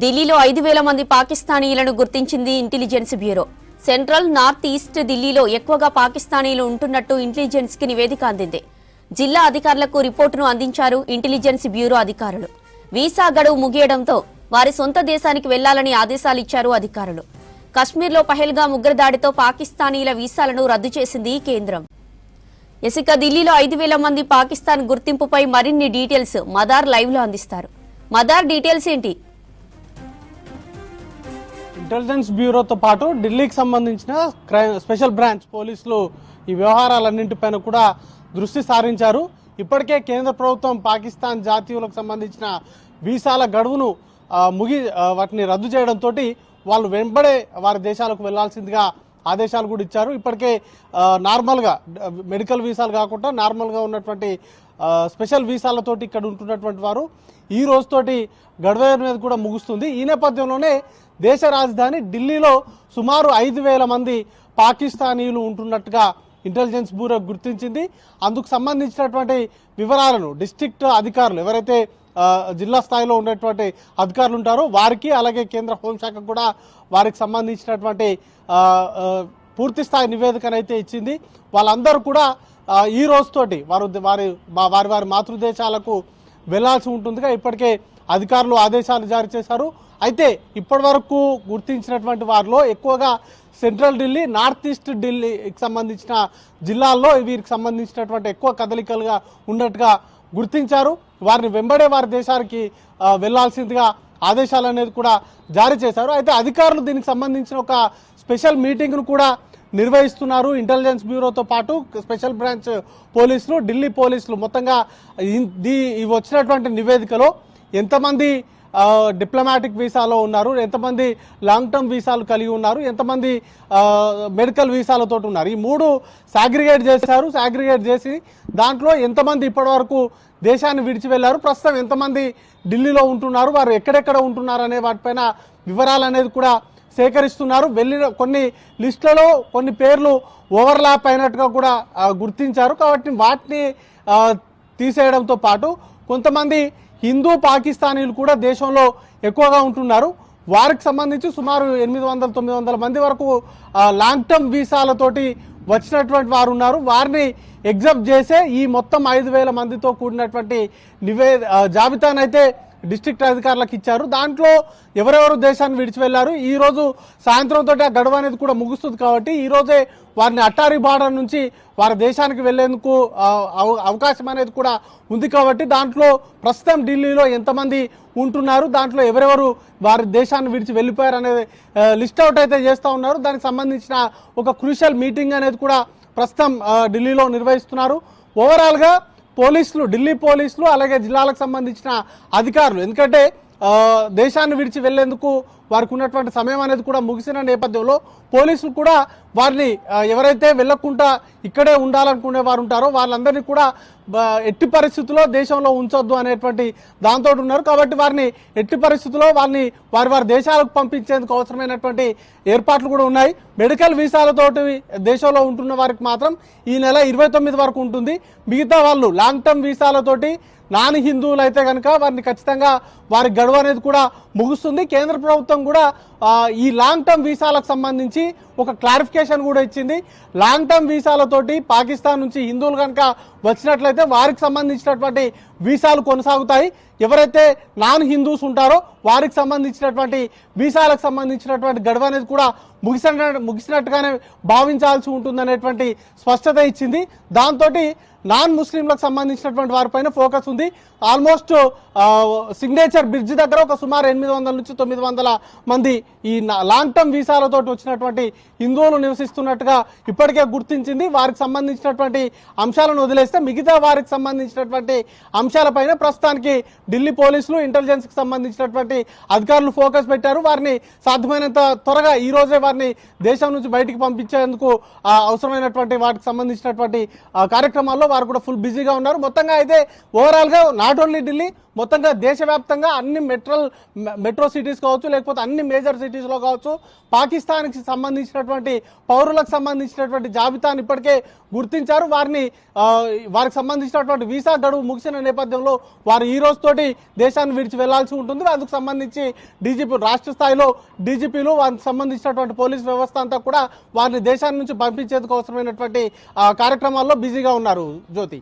ఢిల్లీలో 5,000 మంది పాకిస్తానీయులను గుర్తించింది intelligence bureau. Central, north east ఢిల్లీలో ఎక్కువగా పాకిస్తానీయులు ఉంటున్నట్టు ఇంటెలిజెన్స్ కి నివేదిక అందింది. జిల్లా అధికారులకు రిపోర్టును అందించారు ఇంటెలిజెన్స్ బ్యూరో అధికారులు. వీసా గడువు ముగియడంతో వారి సొంత దేశానికి వెళ్లాలని ఆదేశాలిచ్చారు అధికారులు. కశ్మీర్లో పహల్గామ్ ఉగ్రదాడితో పాకిస్తానీల వీసాలను రద్దు చేసింది కేంద్రం. ఇక ఢిల్లీలో 5,000 మంది పాకిస్తాన్ గుర్తింపుపై మరిన్ని డీటెయిల్స్ మదార్ లైవ్ లో అందిస్తారు. మదార్, డీటెయిల్స్ ఏంటి? ఇంటెలిజెన్స్ బ్యూరోతో పాటు ఢిల్లీకి సంబంధించిన స్పెషల్ బ్రాంచ్ పోలీసులు ఈ వ్యవహారాలన్నింటిపైన కూడా దృష్టి సారించారు. ఇప్పటికే కేంద్ర ప్రభుత్వం పాకిస్తాన్ జాతీయులకు సంబంధించిన వీసాల గడువును వాటిని రద్దు చేయడంతో వాళ్ళు వెంబడే వారి దేశాలకు వెళ్లాల్సిందిగా ఆదేశాలు కూడా ఇచ్చారు. ఇప్పటికే నార్మల్గా మెడికల్ వీసాలు కాకుండా నార్మల్గా ఉన్నటువంటి స్పెషల్ వీసాలతోటి ఇక్కడ ఉంటున్నటువంటి వారు ఈ రోజుతోటి గడువు అనేది కూడా ముగుస్తుంది. ఈ నేపథ్యంలోనే దేశ రాజధాని ఢిల్లీలో సుమారు 5,000 మంది పాకిస్తానీయులు ఉంటున్నట్టుగా ఇంటెలిజెన్స్ బ్యూరో గుర్తించింది. అందుకు సంబంధించినటువంటి వివరాలను డిస్ట్రిక్ట్ అధికారులు ఎవరైతే జిల్లా స్థాయిలో ఉన్నటువంటి అధికారులు ఉంటారో వారికి, అలాగే కేంద్ర హోంశాఖ కూడా వారికి సంబంధించినటువంటి పూర్తి స్థాయి నివేదికనైతే ఇచ్చింది. వాళ్ళందరూ కూడా ఈ రోజుతోటి వారి మాతృదేశాలకు వెళ్లాల్సి ఉంటుందిగా ఇప్పటికే అధికారులు ఆదేశాలు జారీ చేశారు. అయితే ఇప్పటి వరకు గుర్తించినటువంటి వారిలో ఎక్కువగా సెంట్రల్ ఢిల్లీ, నార్త్ ఈస్ట్ ఢిల్లీకి సంబంధించిన జిల్లాల్లో వీరికి సంబంధించినటువంటి ఎక్కువ కదలికలుగా ఉన్నట్టుగా గుర్తించారు. వారిని వెంబడే వారి దేశానికి వెళ్లాల్సిందిగా ఆదేశాలు అనేది కూడా జారీ చేశారు. అయితే అధికారులు దీనికి సంబంధించిన ఒక స్పెషల్ మీటింగ్ను కూడా నిర్వహిస్తున్నారు. ఇంటెలిజెన్స్ బ్యూరోతో పాటు స్పెషల్ బ్రాంచ్ పోలీసులు, ఢిల్లీ పోలీసులు మొత్తంగా వచ్చినటువంటి నివేదికలో ఎంతమంది డిప్లొమాటిక్ వీసాలో ఉన్నారు, ఎంతమంది లాంగ్ టర్మ్ వీసాలు కలిగి ఉన్నారు, ఎంతమంది మెడికల్ వీసాలతో ఉన్నారు, ఈ మూడు సాగ్రిగేట్ చేశారు. సాగ్రిగేట్ చేసి దాంట్లో ఎంతమంది ఇప్పటి వరకు దేశాన్ని విడిచి వెళ్లారు, ప్రస్తుతం ఎంతమంది ఢిల్లీలో ఉంటున్నారు, వారు ఎక్కడెక్కడ ఉంటున్నారు అనే వాటిపైన వివరాలు అనేది కూడా సేకరిస్తున్నారు. వెళ్ళిన కొన్ని లిస్టులలో కొన్ని పేర్లు ఓవర్లాప్ అయినట్టుగా కూడా గుర్తించారు. కాబట్టి వాటిని తీసేయడంతో పాటు కొంతమంది హిందూ పాకిస్తానీలు కూడా దేశంలో ఎక్కువగా ఉంటున్నారు. వారికి సంబంధించి సుమారు 800-900 మంది వరకు లాంగ్ టర్మ్ వీసాలతోటి వచ్చినటువంటి వారు ఉన్నారు. వారిని ఎగ్జామ్ చేసే ఈ మొత్తం 5,000 మందితో కూడినటువంటి జాబితానైతే డిస్ట్రిక్ట్ అధికారులకు ఇచ్చారు. దాంట్లో ఎవరెవరు దేశాన్ని విడిచి వెళ్లారు, ఈ రోజు సాయంత్రంతో ఆ గడువు అనేది కూడా ముగుస్తుంది. కాబట్టి ఈ రోజే వారిని అట్టారీ బార్డర్ నుంచి వారి దేశానికి వెళ్లేందుకు అవకాశం అనేది కూడా ఉంది. కాబట్టి దాంట్లో ప్రస్తుతం ఢిల్లీలో ఎంతమంది ఉంటున్నారు, దాంట్లో ఎవరెవరు వారి దేశాన్ని విడిచి వెళ్ళిపోయారు అనేది లిస్ట్ అవుట్ అయితే చేస్తూ ఉన్నారు. దానికి సంబంధించిన ఒక క్రూషియల్ మీటింగ్ అనేది కూడా ప్రస్తుతం ఢిల్లీలో నిర్వహిస్తున్నారు. ఓవరాల్గా పోలీసులు, ఢిల్లీ పోలీసులు, అలాగే జిల్లాలకు సంబంధించిన అధికారులు, ఎందుకంటే దేశాన్ని విడిచి వెళ్లేందుకు వారికి ఉన్నటువంటి సమయం అనేది కూడా ముగిసిన నేపథ్యంలో పోలీసులు కూడా వారిని ఎవరైతే వెళ్లకుండా ఇక్కడే ఉండాలనుకునే వారు ఉంటారో వాళ్ళందరినీ కూడా ఎట్టి పరిస్థితుల్లో దేశంలో ఉంచొద్దు అనేటువంటి దాంతో ఉన్నారు. కాబట్టి వారిని ఎట్టి పరిస్థితుల్లో వారిని వారి దేశాలకు పంపించేందుకు అవసరమైనటువంటి ఏర్పాట్లు కూడా ఉన్నాయి. మెడికల్ వీసాలతోటి దేశంలో ఉంటున్న వారికి మాత్రం ఈ నెల 29 వరకు ఉంటుంది. మిగతా వాళ్ళు లాంగ్ టర్మ్ వీసాలతోటి నాన్ హిందువులు అయితే కనుక వారిని ఖచ్చితంగా వారి గడువు అనేది కూడా ముగుస్తుంది. కేంద్ర ప్రభుత్వం కూడా ఈ లాంగ్ టర్మ్ వీసాలకు సంబంధించి ఒక క్లారిఫికేషన్ కూడా ఇచ్చింది. లాంగ్ టర్మ్ వీసాలతోటి పాకిస్తాన్ నుంచి హిందువులు కనుక వచ్చినట్లయితే వారికి సంబంధించినటువంటి వీసాలు కొనసాగుతాయి. ఎవరైతే నాన్ హిందూస్ ఉంటారో వారికి సంబంధించినటువంటి వీసాలకు సంబంధించినటువంటి గడువు అనేది కూడా ముగిసినట్టుగానే భావించాల్సి ఉంటుందనేటువంటి స్పష్టత ఇచ్చింది. దాంతో నాన్ ముస్లింలకు సంబంధించినటువంటి వారిపైన ఫోకస్ ఉంది. ఆల్మోస్ట్ సిగ్నేచర్ బ్రిడ్జ్ దగ్గర ఒక సుమారు 800-900 మంది ఈ లాంగ్ టర్మ్ వీసాలతో వచ్చినటువంటి హిందువులు నివసిస్తున్నట్టుగా ఇప్పటికే గుర్తించింది. వారికి సంబంధించినటువంటి అంశాలను వదిలేస్తే మిగతా వారికి సంబంధించినటువంటి అంశాలపైన ప్రస్తుతానికి ఢిల్లీ పోలీసులు, ఇంటెలిజెన్స్ కి సంబంధించినటువంటి అధికారులు ఫోకస్ పెట్టారు. వారిని సాధ్యమైనంత త్వరగా ఈ రోజే వారిని దేశం నుంచి బయటికి పంపించేందుకు అవసరమైనటువంటి వాటికి సంబంధించినటువంటి కార్యక్రమాల్లో వారు కూడా ఫుల్ బిజీగా ఉన్నారు. మొత్తంగా అయితే ఓవరాల్గా నాట్ ఓన్లీ ఢిల్లీ, మొత్తంగా దేశవ్యాప్తంగా అన్ని మెట్రో సిటీస్ కావచ్చు, లేకపోతే అన్ని మేజర్ సిటీస్లో కావచ్చు, పాకిస్తాన్కి సంబంధించినటువంటి పౌరులకు సంబంధించినటువంటి జాబితాను ఇప్పటికే గుర్తించారు. వారికి సంబంధించినటువంటి వీసా గడువు ముగిసిన నేపథ్యంలో వారు ఈ రోజుతోటి దేశాన్ని విడిచి వెళ్లాల్సి ఉంటుంది. అందుకు సంబంధించి డీజీపీ, రాష్ట్ర స్థాయిలో డీజీపీలు, వారికి సంబంధించినటువంటి పోలీస్ వ్యవస్థ అంతా కూడా వారిని దేశాన్ని నుంచి పంపించేందుకు అవసరమైనటువంటి కార్యక్రమాల్లో బిజీగా ఉన్నారు. జ్యోతి.